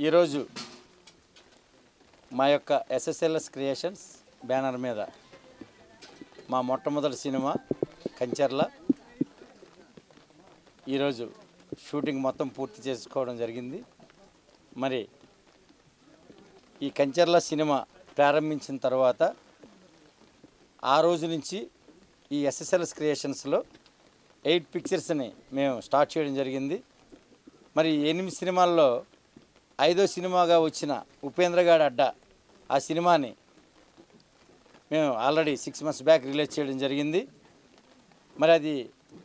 ఈరోజు మా యొక్క ఎస్ఎస్ఎల్ఎస్ క్రియేషన్స్ బ్యానర్ మీద మా మొట్టమొదటి సినిమా కంచర్ల ఈరోజు షూటింగ్ మొత్తం పూర్తి చేసుకోవడం జరిగింది. మరి ఈ కంచర్ల సినిమా ప్రారంభించిన తర్వాత ఆ రోజు నుంచి ఈ ఎస్ఎస్ఎల్ఎస్ క్రియేషన్స్లో 8 పిక్చర్స్ని మేము స్టార్ట్ చేయడం జరిగింది. మరి 8 సినిమాల్లో 5వ సినిమాగా వచ్చిన ఉపేంద్రగాడి అడ్డా ఆ సినిమాని మేము ఆల్రెడీ 6 months బ్యాక్ రిలీజ్ చేయడం జరిగింది. మరి అది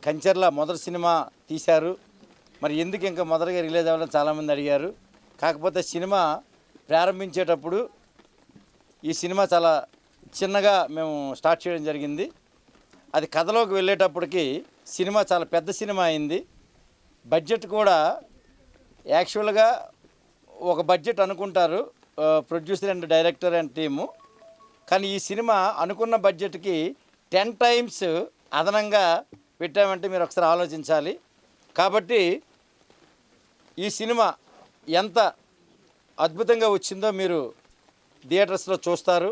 కంచర్ల మొదటి సినిమా తీశారు, మరి ఎందుకు ఇంకా మొదటిగా రిలీజ్ అవ్వాలని చాలామంది అడిగారు. కాకపోతే సినిమా ప్రారంభించేటప్పుడు ఈ సినిమా చాలా చిన్నగా మేము స్టార్ట్ చేయడం జరిగింది. అది కథలోకి వెళ్ళేటప్పటికి సినిమా చాలా పెద్ద సినిమా అయింది. బడ్జెట్ కూడా యాక్చువల్గా ఒక బడ్జెట్ అనుకుంటారు producer and director and team, కానీ ఈ సినిమా అనుకున్న బడ్జెట్కి 10 times అదనంగా పెట్టామంటే మీరు ఒకసారి ఆలోచించాలి. కాబట్టి ఈ సినిమా ఎంత అద్భుతంగా వచ్చిందో మీరు థియేటర్స్లో చూస్తారు.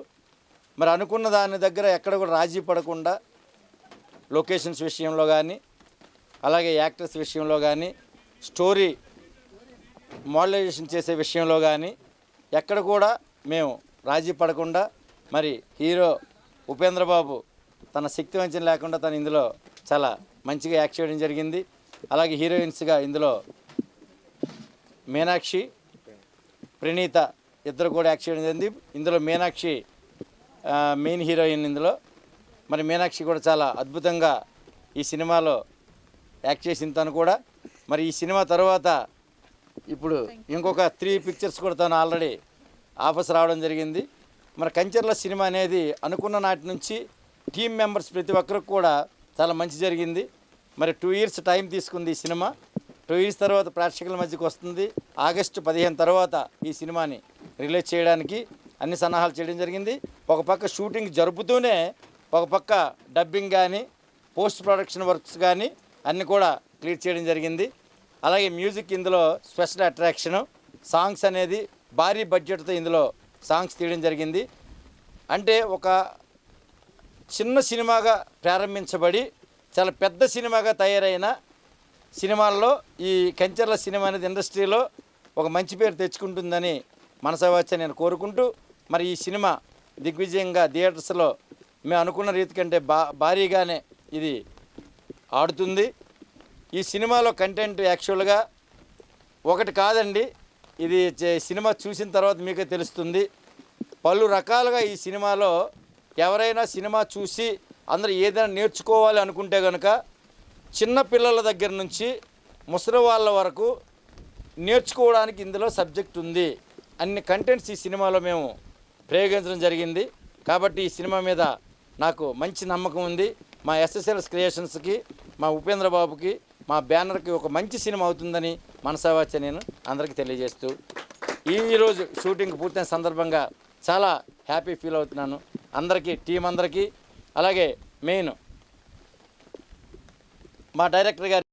మరి అనుకున్న దాని దగ్గర ఎక్కడ కూడా రాజీ పడకుండా లొకేషన్స్ విషయంలో కానీ, అలాగే యాక్టర్స్ విషయంలో కానీ, స్టోరీ మోడలైజేషన్ చేసే విషయంలో కానీ ఎక్కడ కూడా మేము రాజీ పడకుండా, మరి హీరో ఉపేంద్ర బాబు తన శక్తి వంచన లేకుండా తను ఇందులో చాలా మంచిగా యాక్ట్ చేయడం జరిగింది. అలాగే హీరోయిన్స్గా ఇందులో మీనాక్షి, ప్రణీత ఇద్దరు కూడా యాక్ట్ చేయడం జరిగింది. ఇందులో మీనాక్షి మెయిన్ హీరోయిన్. ఇందులో మరి మీనాక్షి కూడా చాలా అద్భుతంగా ఈ సినిమాలో యాక్ట్ చేసిన తను కూడా. మరి ఈ సినిమా తర్వాత ఇప్పుడు ఇంకొక 3 పిక్చర్స్ కూడా తను ఆల్రెడీ ఆఫర్స్ రావడం జరిగింది. మరి కంచర్ల సినిమా అనేది అనుకున్న నాటి నుంచి టీమ్ మెంబర్స్ ప్రతి ఒక్కరికి కూడా చాలా మంచి జరిగింది. మరి 2 years టైం తీసుకుంది ఈ సినిమా. 2 years తర్వాత ప్రేక్షకుల మధ్యకి వస్తుంది. August 15 తర్వాత ఈ సినిమాని రిలీజ్ చేయడానికి అన్ని సన్నాహాలు చేయడం జరిగింది. ఒక పక్క షూటింగ్ జరుపుతూనే ఒక పక్క డబ్బింగ్ కానీ, పోస్ట్ ప్రొడక్షన్ వర్క్స్ కానీ అన్నీ కూడా క్లియర్ చేయడం జరిగింది. అలాగే మ్యూజిక్ ఇందులో స్పెషల్ అట్రాక్షను, సాంగ్స్ అనేది భారీ బడ్జెట్తో ఇందులో సాంగ్స్ తీయడం జరిగింది. అంటే ఒక చిన్న సినిమాగా ప్రారంభించబడి చాలా పెద్ద సినిమాగా తయారైన సినిమాల్లో ఈ కంచర్ల సినిమా అనేది ఇండస్ట్రీలో ఒక మంచి పేరు తెచ్చుకుంటుందని మనసావాచ నేను కోరుకుంటూ, మరి ఈ సినిమా దిగ్విజయంగా థియేటర్స్లో మేము అనుకున్న రీతి కంటే భారీగానే ఇది ఆడుతుంది. ఈ సినిమాలో కంటెంట్ యాక్చువల్గా ఒకటి కాదండి, ఇది సినిమా చూసిన తర్వాత మీకే తెలుస్తుంది. పలు రకాలుగా ఈ సినిమాలో ఎవరైనా సినిమా చూసి అందరూ ఏదైనా నేర్చుకోవాలి అనుకుంటే కనుక చిన్న పిల్లల దగ్గర నుంచి ముసలి వాళ్ళ వరకు నేర్చుకోవడానికి ఇందులో సబ్జెక్ట్ ఉంది. అన్ని కంటెంట్స్ ఈ సినిమాలో మేము ప్రయోగించడం జరిగింది. కాబట్టి ఈ సినిమా మీద నాకు మంచి నమ్మకం ఉంది. మా ఎస్ఎస్ఎల్ఎస్ క్రియేషన్స్కి, మా ఉపేంద్ర బాబుకి, మా బ్యానర్కి ఒక మంచి సినిమా అవుతుందని మనసావాచ నేను అందరికీ తెలియజేస్తూ, ఈరోజు షూటింగ్ పూర్తయిన సందర్భంగా చాలా హ్యాపీ ఫీల్ అవుతున్నాను. అందరికీ, టీం అందరికీ, అలాగే మెయిన్ మా డైరెక్టర్ గారు